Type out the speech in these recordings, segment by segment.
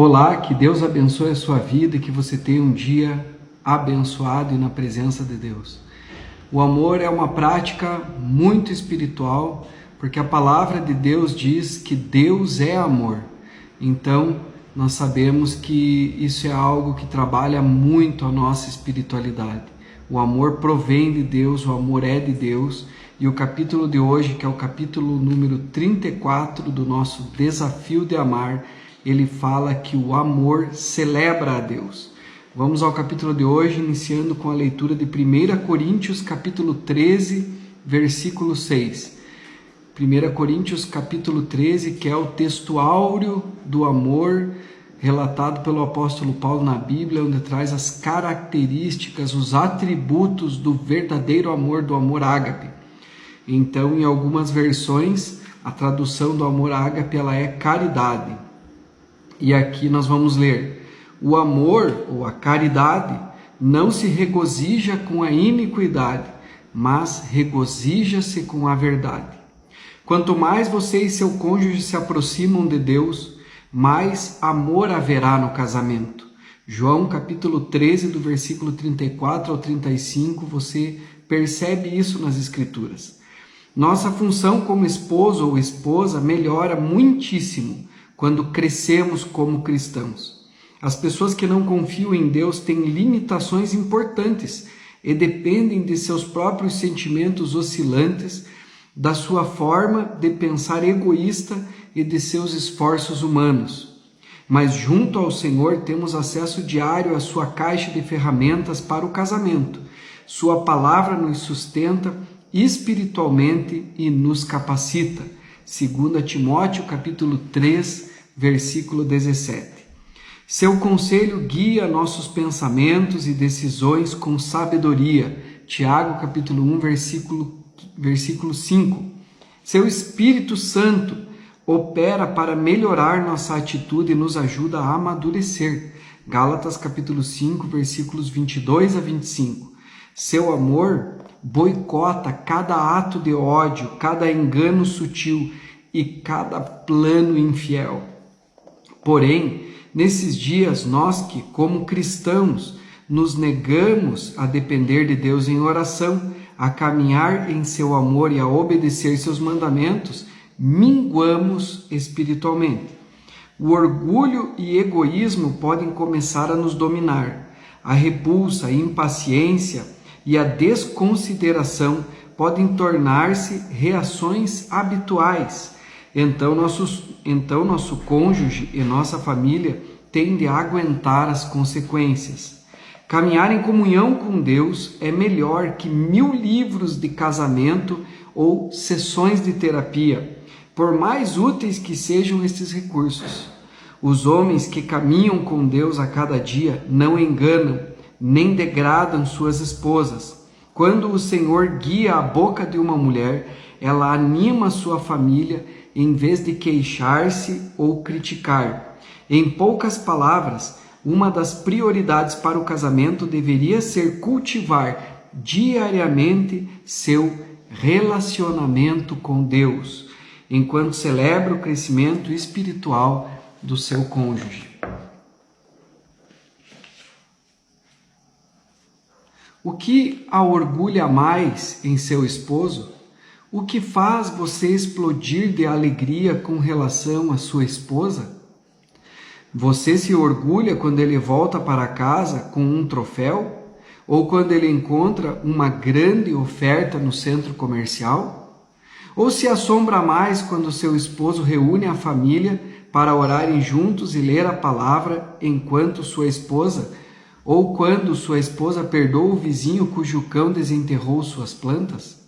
Olá, que Deus abençoe a sua vida e que você tenha um dia abençoado e na presença de Deus. O amor é uma prática muito espiritual, porque a palavra de Deus diz que Deus é amor. Então, nós sabemos que isso é algo que trabalha muito a nossa espiritualidade. O amor provém de Deus, o amor é de Deus. E o capítulo de hoje, que é o capítulo número 34 do nosso Desafio de Amar, ele fala que o amor celebra a Deus. Vamos ao capítulo de hoje, iniciando com a leitura de 1 Coríntios, capítulo 13, versículo 6. 1 Coríntios, capítulo 13, que é o texto áureo do amor, relatado pelo apóstolo Paulo na Bíblia, onde traz as características, os atributos do verdadeiro amor, do amor ágape. Então, em algumas versões, a tradução do amor ágape ela é caridade. E aqui nós vamos ler: o amor ou a caridade não se regozija com a iniquidade, mas regozija-se com a verdade. Quanto mais você e seu cônjuge se aproximam de Deus, mais amor haverá no casamento. João capítulo 13, do versículo 34 ao 35, você percebe isso nas Escrituras. Nossa função como esposo ou esposa melhora muitíssimo quando crescemos como cristãos. As pessoas que não confiam em Deus têm limitações importantes e dependem de seus próprios sentimentos oscilantes, da sua forma de pensar egoísta e de seus esforços humanos. Mas junto ao Senhor temos acesso diário à sua caixa de ferramentas para o casamento. Sua palavra nos sustenta espiritualmente e nos capacita. 2 Timóteo capítulo 3, versículo 17. Seu conselho guia nossos pensamentos e decisões com sabedoria. Tiago capítulo 1, versículo 5. Seu Espírito Santo opera para melhorar nossa atitude e nos ajuda a amadurecer. Gálatas capítulo 5, versículos 22 a 25. Seu amor boicota cada ato de ódio, cada engano sutil e cada plano infiel. Porém, nesses dias, nós que, como cristãos, nos negamos a depender de Deus em oração, a caminhar em seu amor e a obedecer seus mandamentos, minguamos espiritualmente. O orgulho e egoísmo podem começar a nos dominar. A repulsa, a impaciência e a desconsideração podem tornar-se reações habituais. Então nosso cônjuge e nossa família têm de aguentar as consequências. Caminhar em comunhão com Deus é melhor que 1000 livros de casamento ou sessões de terapia, por mais úteis que sejam estes recursos. Os homens que caminham com Deus a cada dia não enganam, nem degradam suas esposas. Quando o Senhor guia a boca de uma mulher, ela anima sua família em vez de queixar-se ou criticar. Em poucas palavras, uma das prioridades para o casamento deveria ser cultivar diariamente seu relacionamento com Deus, enquanto celebra o crescimento espiritual do seu cônjuge. O que a orgulha mais em seu esposo? O que faz você explodir de alegria com relação à sua esposa? Você se orgulha quando ele volta para casa com um troféu? Ou quando ele encontra uma grande oferta no centro comercial? Ou se assombra mais quando seu esposo reúne a família para orarem juntos e ler a palavra enquanto sua esposa, ou quando sua esposa perdoa o vizinho cujo cão desenterrou suas plantas?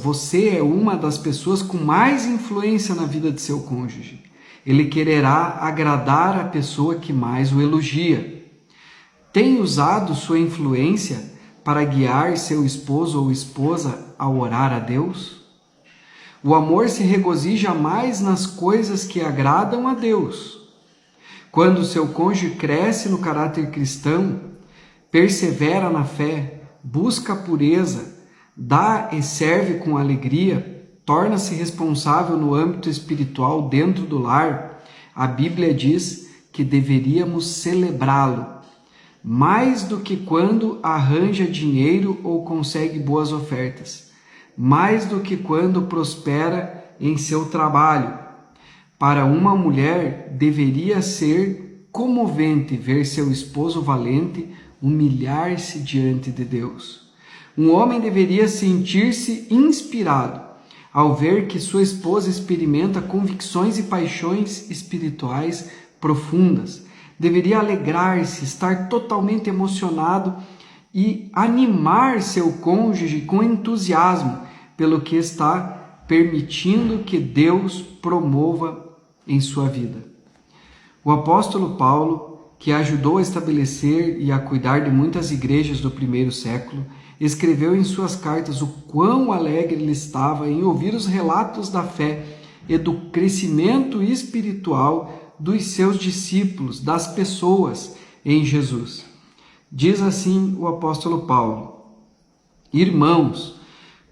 Você é uma das pessoas com mais influência na vida de seu cônjuge. Ele quererá agradar a pessoa que mais o elogia. Tem usado sua influência para guiar seu esposo ou esposa a orar a Deus? O amor se regozija mais nas coisas que agradam a Deus. Quando seu cônjuge cresce no caráter cristão, persevera na fé, busca a pureza, dá e serve com alegria, torna-se responsável no âmbito espiritual dentro do lar, a Bíblia diz que deveríamos celebrá-lo, mais do que quando arranja dinheiro ou consegue boas ofertas, mais do que quando prospera em seu trabalho. Para uma mulher, deveria ser comovente ver seu esposo valente humilhar-se diante de Deus. Um homem deveria sentir-se inspirado ao ver que sua esposa experimenta convicções e paixões espirituais profundas. Deveria alegrar-se, estar totalmente emocionado e animar seu cônjuge com entusiasmo pelo que está permitindo que Deus promova em sua vida. O apóstolo Paulo, que ajudou a estabelecer e a cuidar de muitas igrejas do primeiro século, escreveu em suas cartas o quão alegre ele estava em ouvir os relatos da fé e do crescimento espiritual dos seus discípulos, das pessoas em Jesus. Diz assim o apóstolo Paulo: Irmãos,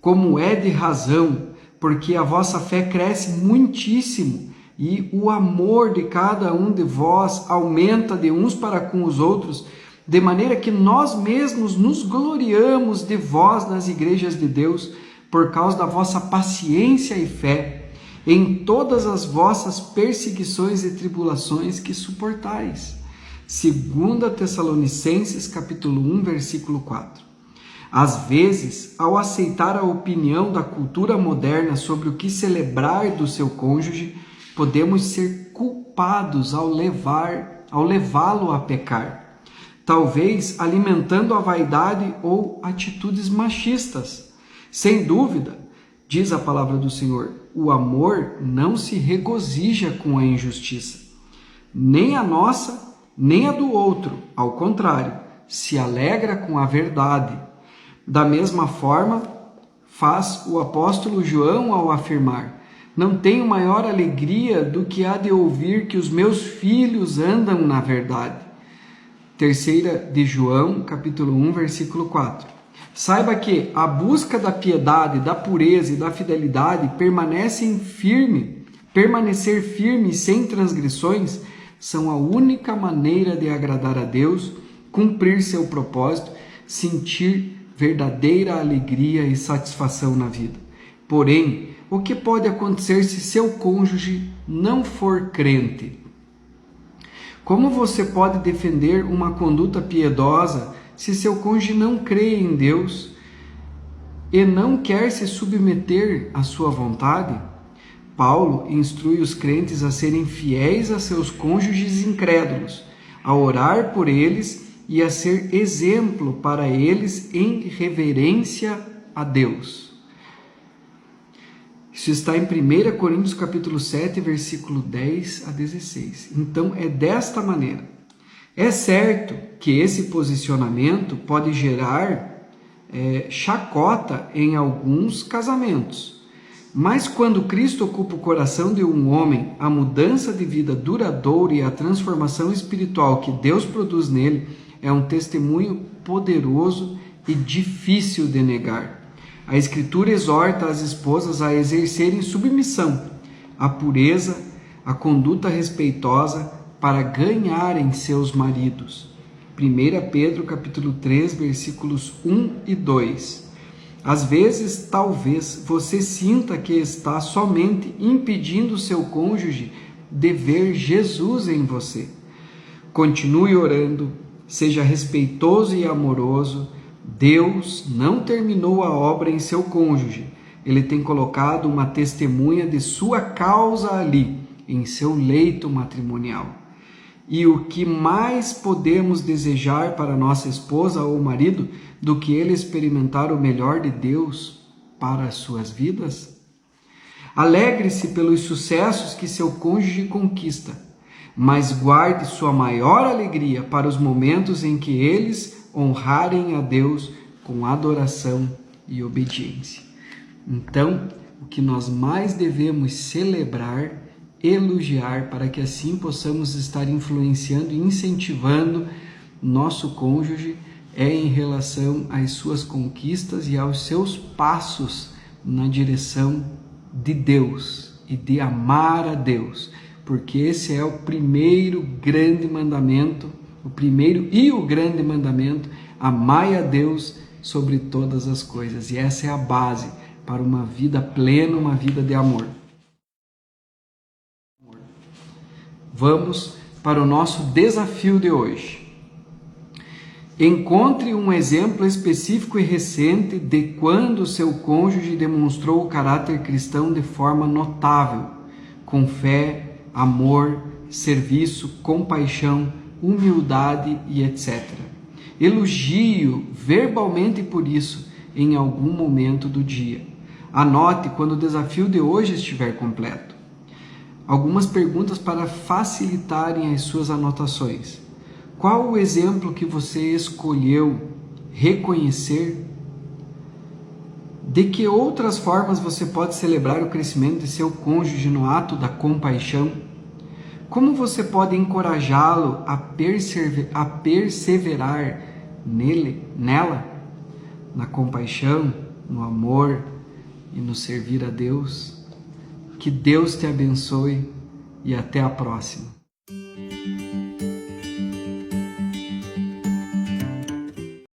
como é de razão, porque a vossa fé cresce muitíssimo e o amor de cada um de vós aumenta de uns para com os outros, de maneira que nós mesmos nos gloriamos de vós nas igrejas de Deus, por causa da vossa paciência e fé, em todas as vossas perseguições e tribulações que suportais. 2 Tessalonicenses capítulo 1, versículo 4. Às vezes, ao aceitar a opinião da cultura moderna sobre o que celebrar do seu cônjuge, podemos ser culpados ao levá-lo a pecar, talvez alimentando a vaidade ou atitudes machistas. Sem dúvida, diz a palavra do Senhor, o amor não se regozija com a injustiça, nem a nossa, nem a do outro, ao contrário, se alegra com a verdade. Da mesma forma, faz o apóstolo João ao afirmar: não tenho maior alegria do que a de ouvir que os meus filhos andam na verdade. 3 de João, capítulo 1, versículo 4. Saiba que a busca da piedade, da pureza e da fidelidade permanecer firme sem transgressões, são a única maneira de agradar a Deus, cumprir seu propósito, sentir verdadeira alegria e satisfação na vida. Porém, o que pode acontecer se seu cônjuge não for crente? Como você pode defender uma conduta piedosa se seu cônjuge não crê em Deus e não quer se submeter à sua vontade? Paulo instrui os crentes a serem fiéis a seus cônjuges incrédulos, a orar por eles e a ser exemplo para eles em reverência a Deus. Isso está em 1 Coríntios capítulo 7, versículo 10 a 16. Então, é desta maneira. É certo que esse posicionamento pode gerar chacota em alguns casamentos. Mas quando Cristo ocupa o coração de um homem, a mudança de vida duradoura e a transformação espiritual que Deus produz nele é um testemunho poderoso e difícil de negar. A Escritura exorta as esposas a exercerem submissão, a pureza, a conduta respeitosa para ganharem seus maridos. 1 Pedro capítulo 3, versículos 1 e 2. Às vezes, talvez, você sinta que está somente impedindo seu cônjuge de ver Jesus em você. Continue orando, seja respeitoso e amoroso. Deus não terminou a obra em seu cônjuge. Ele tem colocado uma testemunha de sua causa ali, em seu leito matrimonial. E o que mais podemos desejar para nossa esposa ou marido do que ele experimentar o melhor de Deus para as suas vidas? Alegre-se pelos sucessos que seu cônjuge conquista, mas guarde sua maior alegria para os momentos em que eles honrarem a Deus com adoração e obediência. Então, o que nós mais devemos celebrar elogiar, para que assim possamos estar influenciando e incentivando nosso cônjuge em relação às suas conquistas e aos seus passos na direção de Deus e de amar a Deus, porque esse é o primeiro grande mandamento, o primeiro e o grande mandamento: amai a Deus sobre todas as coisas. E essa é a base para uma vida plena, uma vida de amor. Vamos para o nosso desafio de hoje. Encontre um exemplo específico e recente de quando seu cônjuge demonstrou o caráter cristão de forma notável, com fé, amor, serviço, compaixão, humildade e etc. Elogie-o verbalmente por isso em algum momento do dia. Anote quando o desafio de hoje estiver completo. Algumas perguntas para facilitarem as suas anotações. Qual o exemplo que você escolheu reconhecer? De que outras formas você pode celebrar o crescimento de seu cônjuge no ato da compaixão? Como você pode encorajá-lo a perseverar nela, na compaixão, no amor e no servir a Deus? Que Deus te abençoe e até a próxima.